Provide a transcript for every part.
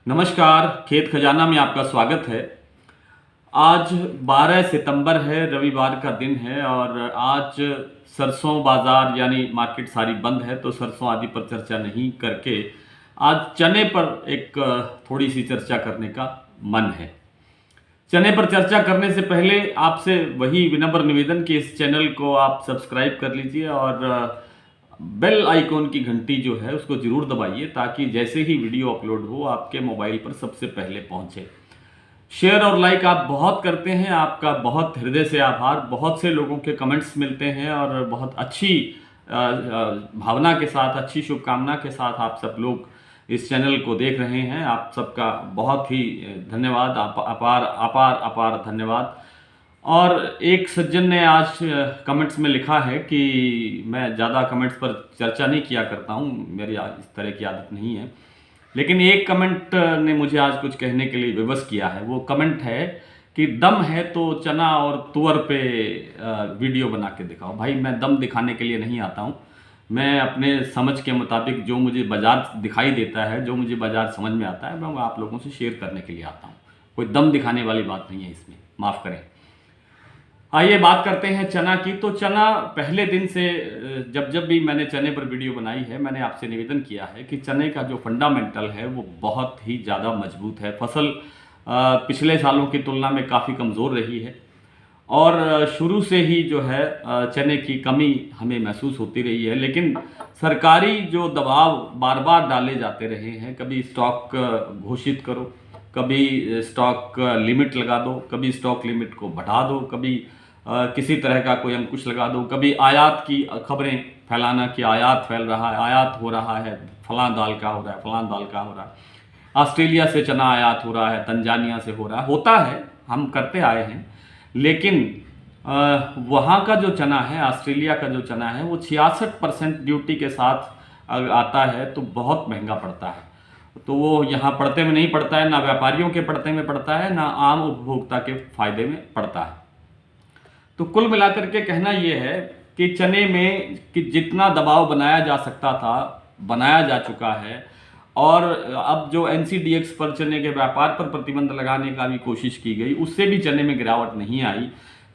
नमस्कार, खेत खजाना में आपका स्वागत है। आज 12 सितंबर है, रविवार का दिन है और आज सरसों बाज़ार यानी मार्केट सारी बंद है, तो सरसों आदि पर चर्चा नहीं करके आज चने पर एक थोड़ी सी चर्चा करने का मन है। चने पर चर्चा करने से पहले आपसे वही विनम्र निवेदन कि इस चैनल को आप सब्सक्राइब कर लीजिए और बेल आइकॉन की घंटी जो है उसको ज़रूर दबाइए ताकि जैसे ही वीडियो अपलोड हो आपके मोबाइल पर सबसे पहले पहुंचे। शेयर और लाइक आप बहुत करते हैं, आपका बहुत हृदय से आभार। बहुत से लोगों के कमेंट्स मिलते हैं और बहुत अच्छी भावना के साथ, अच्छी शुभकामना के साथ आप सब लोग इस चैनल को देख रहे हैं। आप सबका बहुत ही धन्यवाद, अपार अपार अपार धन्यवाद। और एक सज्जन ने आज कमेंट्स में लिखा है कि मैं ज़्यादा कमेंट्स पर चर्चा नहीं किया करता हूँ, मेरी इस तरह की आदत नहीं है, लेकिन एक कमेंट ने मुझे आज कुछ कहने के लिए विवश किया है। वो कमेंट है कि दम है तो चना और तुअर पे वीडियो बना के दिखाओ। भाई, मैं दम दिखाने के लिए नहीं आता हूँ। मैं अपने समझ के मुताबिक जो मुझे बाजार दिखाई देता है, जो मुझे बाजार समझ में आता है, मैं वो आप लोगों से शेयर करने के लिए आता हूँ। कोई दम दिखाने वाली बात नहीं है इसमें, माफ़ करें। आइए बात करते हैं चना की। तो चना पहले दिन से जब जब भी मैंने चने पर वीडियो बनाई है, मैंने आपसे निवेदन किया है कि चने का जो फंडामेंटल है वो बहुत ही ज़्यादा मजबूत है। फसल पिछले सालों की तुलना में काफ़ी कमज़ोर रही है और शुरू से ही जो है चने की कमी हमें महसूस होती रही है। लेकिन सरकारी जो दबाव बार बार डाले जाते रहे हैं, कभी स्टॉक घोषित करो, कभी स्टॉक लिमिट लगा दो, कभी स्टॉक लिमिट को बढ़ा दो, कभी किसी तरह का कोई अंकुश लगा दो, कभी आयात की खबरें फैलाना कि आयात फैल रहा है, आयात हो रहा है, फलां दाल का हो रहा है, फलां दाल का हो रहा है, ऑस्ट्रेलिया से चना आयात हो रहा है, तंजानिया से हो रहा है। होता है, हम करते आए हैं, लेकिन वहाँ का जो चना है, ऑस्ट्रेलिया का जो चना है, वो 66% ड्यूटी के साथ आता है तो बहुत महंगा पड़ता है। तो वो यहाँ पड़ते में नहीं पड़ता है, ना व्यापारियों के पड़ते में पड़ता है, ना आम उपभोक्ता के फायदे में पड़ता है। तो कुल मिलाकर के कहना ये है कि चने में कि जितना दबाव बनाया जा सकता था बनाया जा चुका है और अब जो NCDX पर चने के व्यापार पर प्रतिबंध लगाने का भी कोशिश की गई, उससे भी चने में गिरावट नहीं आई।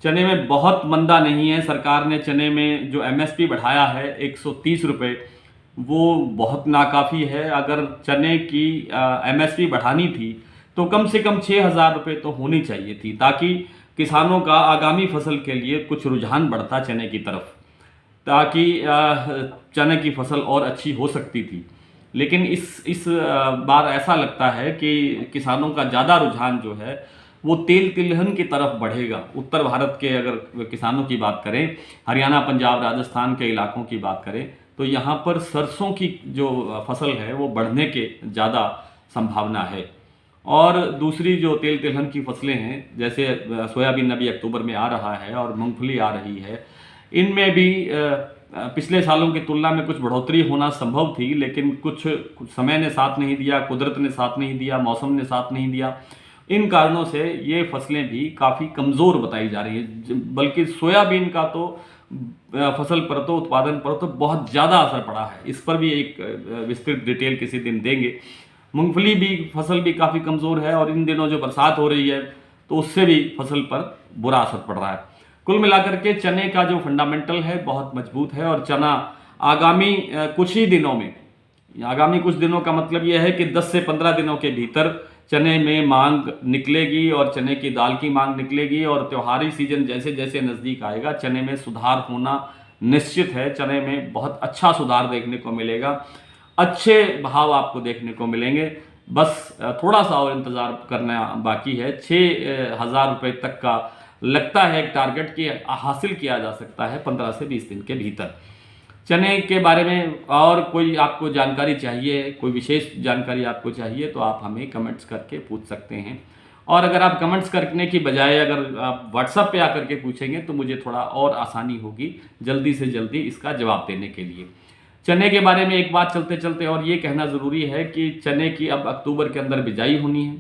चने में बहुत मंदा नहीं है। सरकार ने चने में जो MSP बढ़ाया है 130 रुपये, वो बहुत नाकाफ़ी है। अगर चने की MSP बढ़ानी थी तो कम से कम 6,000 रुपये तो होनी चाहिए थी, ताकि किसानों का आगामी फसल के लिए कुछ रुझान बढ़ता चने की तरफ, ताकि चने की फसल और अच्छी हो सकती थी। लेकिन इस बार ऐसा लगता है कि किसानों का ज़्यादा रुझान जो है वो तेल तिलहन की तरफ बढ़ेगा। उत्तर भारत के अगर किसानों की बात करें, हरियाणा, पंजाब, राजस्थान के इलाकों की बात करें, तो यहाँ पर सरसों की जो फसल है वो बढ़ने के ज़्यादा संभावना है। और दूसरी जो तेल तिलहन की फसलें हैं, जैसे सोयाबीन अभी अक्टूबर में आ रहा है और मूंगफली आ रही है, इनमें भी पिछले सालों की तुलना में कुछ बढ़ोतरी होना संभव थी, लेकिन कुछ समय ने साथ नहीं दिया, कुदरत ने साथ नहीं दिया, मौसम ने साथ नहीं दिया। इन कारणों से ये फसलें भी काफ़ी कमज़ोर बताई जा रही है। बल्कि सोयाबीन का तो फसल पर तो, उत्पादन पर तो बहुत ज़्यादा असर पड़ा है। इस पर भी एक विस्तृत डिटेल किसी दिन देंगे। मूंगफली भी फसल भी काफ़ी कमज़ोर है और इन दिनों जो बरसात हो रही है तो उससे भी फसल पर बुरा असर पड़ रहा है। कुल मिलाकर के चने का जो फंडामेंटल है बहुत मजबूत है और चना आगामी कुछ ही दिनों में, आगामी कुछ दिनों का मतलब यह है कि 10 से 15 दिनों के भीतर चने में मांग निकलेगी और चने की दाल की मांग निकलेगी और त्योहारी सीजन जैसे जैसे नज़दीक आएगा चने में सुधार होना निश्चित है। चने में बहुत अच्छा सुधार देखने को मिलेगा, अच्छे भाव आपको देखने को मिलेंगे। बस थोड़ा सा और इंतज़ार करना बाकी है। 6,000 रुपये तक का लगता है एक टारगेट की हासिल किया जा सकता है 15 से 20 दिन के भीतर। चने के बारे में और कोई आपको जानकारी चाहिए, कोई विशेष जानकारी आपको चाहिए तो आप हमें कमेंट्स करके पूछ सकते हैं। और अगर आप कमेंट्स करने की बजाय अगर आप व्हाट्सएप पे आकर के पूछेंगे तो मुझे थोड़ा और आसानी होगी जल्दी से जल्दी इसका जवाब देने के लिए। चने के बारे में एक बात चलते चलते और ये कहना ज़रूरी है कि चने की अब अक्टूबर के अंदर बिजाई होनी है,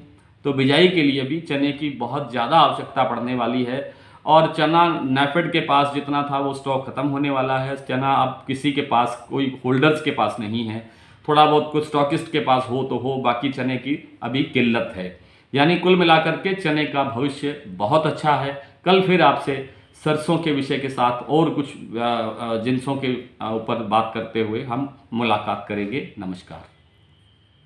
तो बिजाई के लिए भी चने की बहुत ज़्यादा आवश्यकता पड़ने वाली है। और चना नेफेड के पास जितना था वो स्टॉक ख़त्म होने वाला है। चना अब किसी के पास, कोई होल्डर्स के पास नहीं है, थोड़ा बहुत कुछ स्टॉकिस्ट के पास हो तो हो, बाकी चने की अभी किल्लत है। यानी कुल मिलाकर के चने का भविष्य बहुत अच्छा है। कल फिर आपसे सरसों के विषय के साथ और कुछ जिनसों के ऊपर बात करते हुए हम मुलाकात करेंगे। नमस्कार।